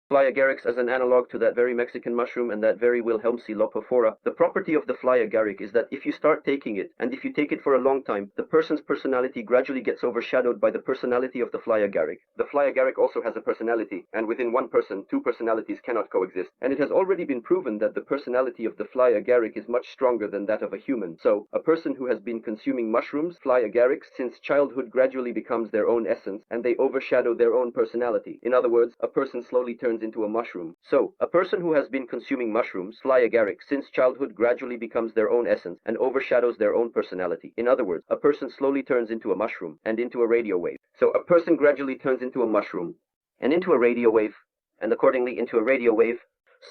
Fly agaric as an analog to that very Mexican mushroom and that very Wilhelmsea lopophora. The property of the fly agaric is that if you start taking it, and if you take it for a long time, the person's personality gradually gets overshadowed by the personality of the fly agaric. The fly agaric also has a personality, and within one person, two personalities cannot coexist. And it has already been proven that the personality of the fly agaric is much stronger than that of a human. So, a person who has been consuming mushrooms, fly agaric, since childhood gradually becomes their own essence, and they overshadow their own personality. In other words, a person slowly turns into a mushroom. So, a person who has been consuming mushrooms, fly agaric, since childhood gradually becomes their own essence and overshadows their own personality. In other words, a person slowly turns into a mushroom and into a radio wave. So, a person gradually turns into a mushroom and into a radio wave, and accordingly into a radio wave.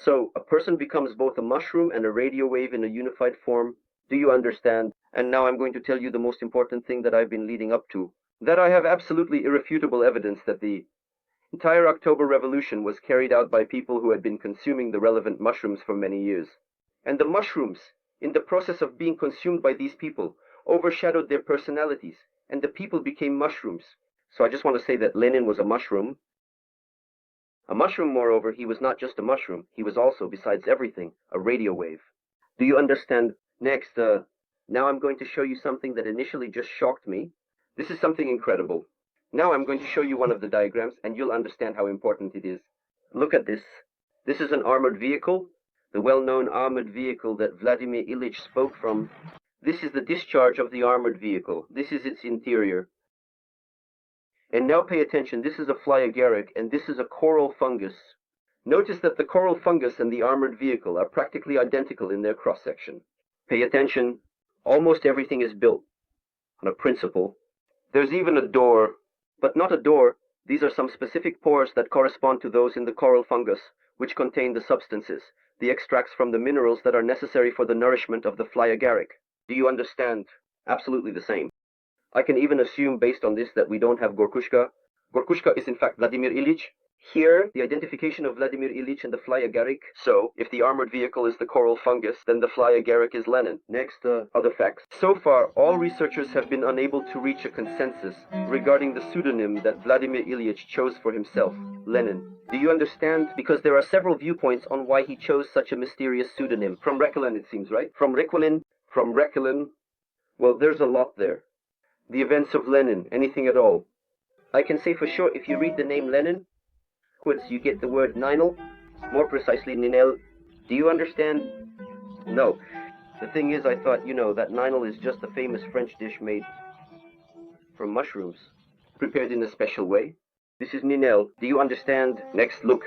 So, a person becomes both a mushroom and a radio wave in a unified form. Do you understand? And now I'm going to tell you the most important thing that I've been leading up to. That I have absolutely irrefutable evidence that the entire October Revolution was carried out by people who had been consuming the relevant mushrooms for many years. And the mushrooms, in the process of being consumed by these people, overshadowed their personalities, and the people became mushrooms. So I just want to say that Lenin was a mushroom. A mushroom, moreover, he was not just a mushroom, he was also, besides everything, a radio wave. Do you understand? Next, now I'm going to show you something that initially just shocked me. This is something incredible. Now I'm going to show you one of the diagrams, and you'll understand how important it is. Look at this. This is an armored vehicle, the well-known armored vehicle that Vladimir Ilyich spoke from. This is the discharge of the armored vehicle. This is its interior. And now pay attention, this is a fly agaric, and this is a coral fungus. Notice that the coral fungus and the armored vehicle are practically identical in their cross-section. Pay attention, almost everything is built on a principle. There's even a door. But not a door, these are some specific pores that correspond to those in the coral fungus, which contain the substances, the extracts from the minerals that are necessary for the nourishment of the fly agaric. Do you understand? Absolutely the same. I can even assume based on this that we don't have Gorkushka. Gorkushka is in fact Vladimir Ilyich. Here, the identification of Vladimir Ilyich and the fly agaric. So, if the armored vehicle is the coral fungus, then the fly agaric is Lenin. Next, other facts. So far, all researchers have been unable to reach a consensus regarding the pseudonym that Vladimir Ilyich chose for himself, Lenin. Do you understand? Because there are several viewpoints on why he chose such a mysterious pseudonym. From Requelin, it seems, right? From Requelin. Well, there's a lot there. The events of Lenin, anything at all. I can say for sure, if you read the name Lenin, you get the word Ninel, more precisely Ninel. Do you understand? No. The thing is, I thought, that Ninel is just a famous French dish made from mushrooms, prepared in a special way. This is Ninel. Do you understand? Next, look.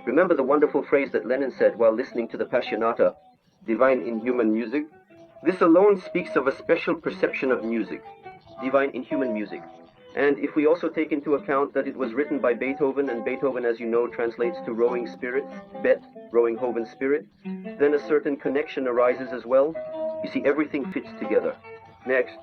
Remember the wonderful phrase that Lenin said while listening to the Passionata, divine inhuman music? This alone speaks of a special perception of music, divine inhuman music. And if we also take into account that it was written by Beethoven, and Beethoven, as you know, translates to rowing spirit, Bet, rowing Hoven spirit, then a certain connection arises as well. You see, everything fits together. Next,